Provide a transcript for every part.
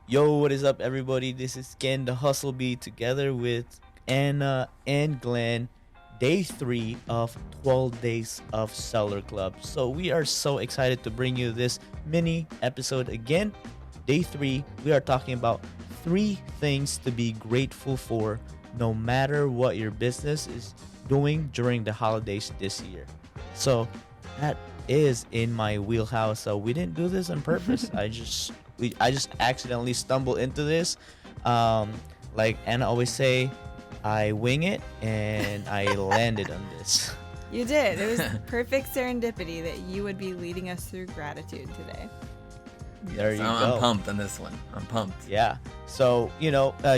Yo, what is up, everybody? This is Ken, the Hustle Bee, together with Anna and Glenn. Day three of 12 days of Seller Club. So we are so excited to bring you this mini episode again. Day three, we are talking about three things to be grateful for, no matter what your business is doing during the holidays this year. So that is in my wheelhouse. So we didn't do this on purpose. I just accidentally stumbled into this. Um, like Anna always say, I wing it and I landed on this. You did. It was perfect serendipity that you would be leading us through gratitude today. There you go. I'm pumped on this one. I'm pumped. Yeah. So,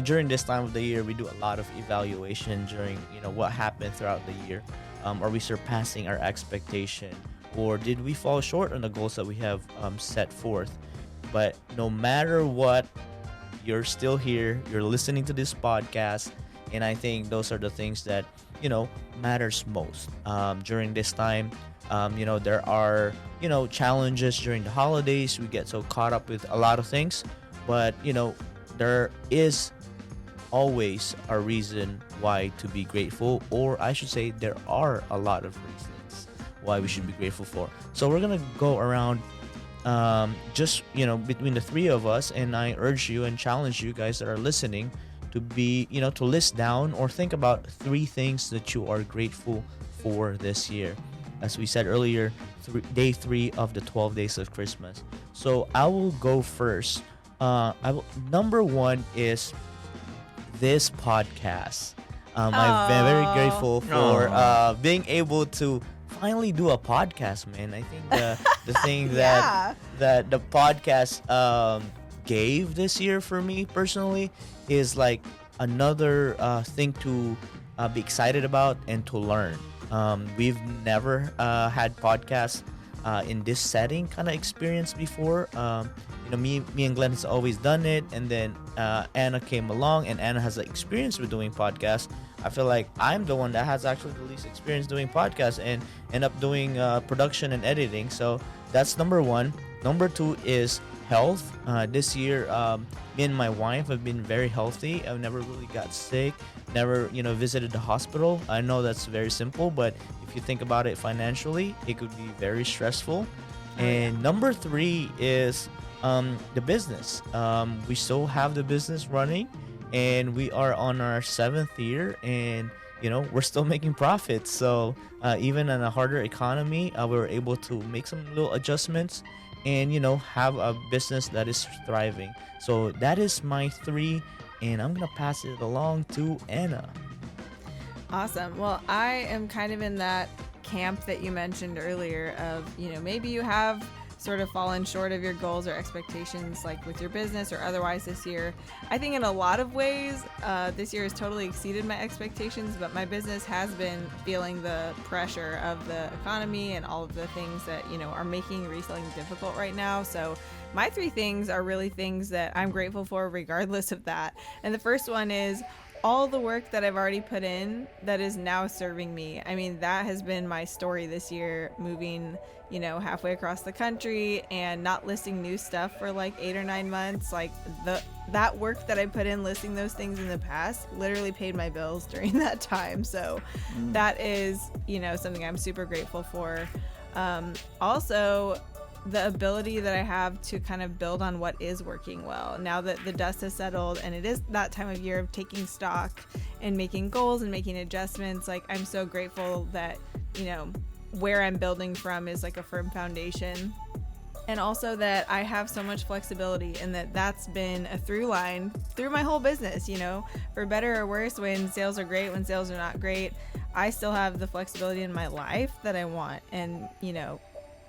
during this time of the year, we do a lot of evaluation during, what happened throughout the year. Are we surpassing our expectation? Or did we fall short on the goals that we have set forth? But no matter what, you're still here. You're listening to this podcast. And I think those are the things that, matters most during this time. There are, challenges during the holidays. We get so caught up with a lot of things. But, there is always a reason why to be grateful. Or I should say there are a lot of reasons why we should be grateful for. So we're going to go around just, between the three of us. And I urge you and challenge you guys that are listening to be, to list down or think about three things that you are grateful for this year. As we said earlier, day three of the 12 days of Christmas. So I will go first. Number one is this podcast. I'm very grateful for being able to finally do a podcast, man. I think the thing Yeah. that the podcast gave this year for me personally is like another thing to be excited about and to learn. We've never had podcasts in this setting kind of experience before. Me and Glenn has always done it, and then Anna came along, and Anna has experience with doing podcasts. I feel like I'm the one that has actually the least experience doing podcasts and end up doing production and editing. So that's number one. Number two is health. This year, me and my wife have been very healthy. I've never really got sick, never, visited the hospital. I know that's very simple, but if you think about it financially, it could be very stressful. And number three is the business. We still have the business running, and we are on our 7th year, and we're still making profits. So even in a harder economy, we were able to make some little adjustments and have a business that is thriving. So that is my three, and I'm gonna pass it along to Anna. Awesome. Well, I am kind of in that camp that you mentioned earlier of, maybe you have sort of fallen short of your goals or expectations, like with your business or otherwise this year. I think in a lot of ways, this year has totally exceeded my expectations, but my business has been feeling the pressure of the economy and all of the things that, are making reselling difficult right now. So my three things are really things that I'm grateful for regardless of that. And the first one is all the work that I've already put in that is now serving me. I mean, that has been my story this year, moving, halfway across the country and not listing new stuff for like 8 or 9 months. Like that work that I put in listing those things in the past literally paid my bills during that time. So that is, something I'm super grateful for. Also, the ability that I have to kind of build on what is working well now that the dust has settled, and it is that time of year of taking stock and making goals and making adjustments. Like, I'm so grateful that, where I'm building from is like a firm foundation, and also that I have so much flexibility, and that's been a through line through my whole business, for better or worse. When sales are great, when sales are not great, I still have the flexibility in my life that I want. And,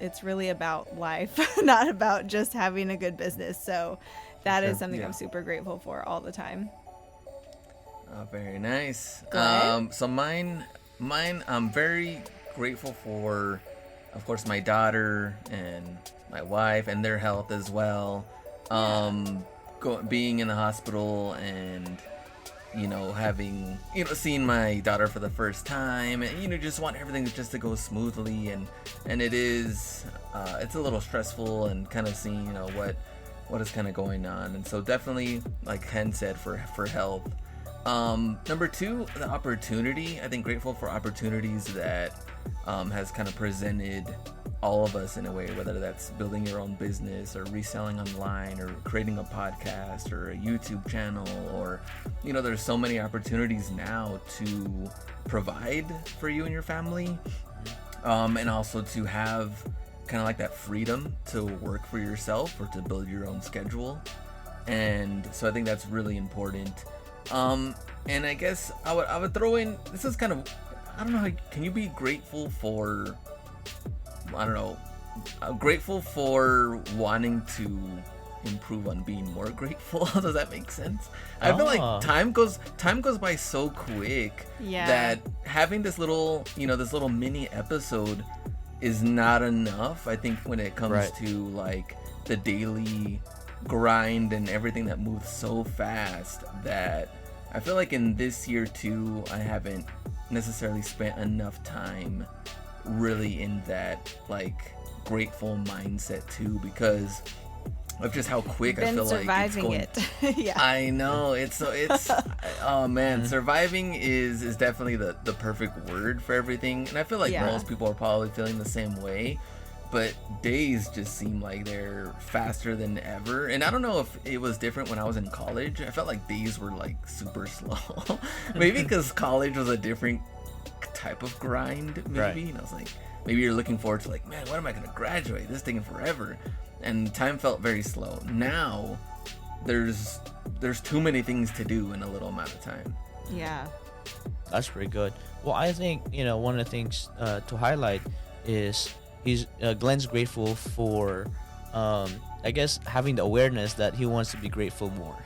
it's really about life, not about just having a good business. So that is something I'm super grateful for all the time. Very nice. Good. So mine, I'm very grateful for, of course, my daughter and my wife and their health as well. Being in the hospital and having seeing my daughter for the first time, and just want everything just to go smoothly, and it is it's a little stressful, and kind of seeing what what is kind of going on. And so definitely, like Ken said, for health. Number two, the opportunity. I think grateful for opportunities that has kind of presented all of us in a way, whether that's building your own business or reselling online or creating a podcast or a YouTube channel, or there's so many opportunities now to provide for you and your family, and also to have kind of like that freedom to work for yourself or to build your own schedule. And so I think that's really important. And I guess I would throw in, this is kind of, I don't know, can you be grateful for, I don't know, grateful for wanting to improve on being more grateful? Does that make sense? I feel like time goes by so quick that having this little mini episode is not enough. I think when it comes to like the daily grind and everything that moves so fast, that I feel like in this year too, I haven't necessarily spent enough time really in that like grateful mindset too, because of just how quick I feel like it's going. Yeah, I know it's oh man, surviving is definitely the perfect word for everything, and I feel like most people are probably feeling the same way. But days just seem like they're faster than ever. And I don't know if it was different when I was in college. I felt like days were like super slow. Maybe because college was a different type of grind, maybe. Right. And I was like, maybe you're looking forward to like, man, when am I going to graduate? This is taking forever. And time felt very slow. Now, there's too many things to do in a little amount of time. Yeah. That's pretty good. Well, I think, one of the things to highlight is Glenn's grateful for, I guess, having the awareness that he wants to be grateful more,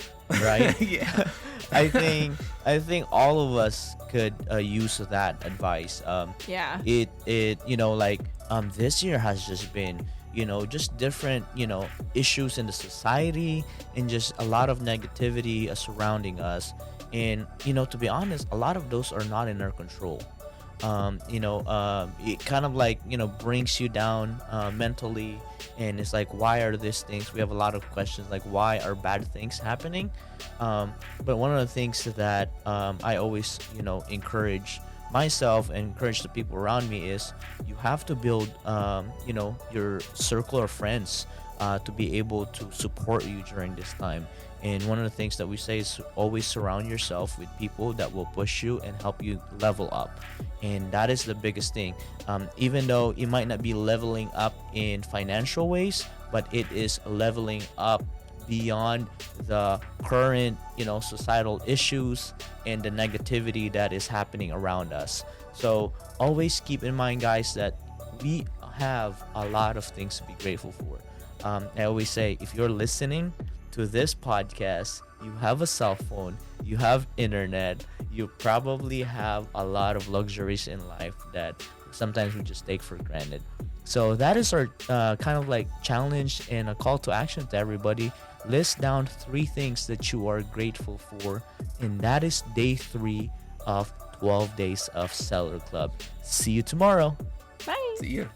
right? Yeah. I think all of us could use that advice. Yeah. This year has just been, just different, issues in the society and just a lot of negativity surrounding us. And, to be honest, a lot of those are not in our control. It kind of like brings you down mentally, and it's like, why are these things? We have a lot of questions like, why are bad things happening? But one of the things that I always encourage myself and encourage the people around me is you have to build your circle of friends to be able to support you during this time. And one of the things that we say is always surround yourself with people that will push you and help you level up. And that is the biggest thing. Even though it might not be leveling up in financial ways, but it is leveling up beyond the current, societal issues and the negativity that is happening around us. So always keep in mind, guys, that we have a lot of things to be grateful for. I always say, if you're listening to this podcast, you have a cell phone, you have internet, you probably have a lot of luxuries in life that sometimes we just take for granted. So that is our kind of like challenge and a call to action to everybody. List down 3 things that you are grateful for, and that is day 3 of 12 days of Seller Club. See you tomorrow. Bye. See you.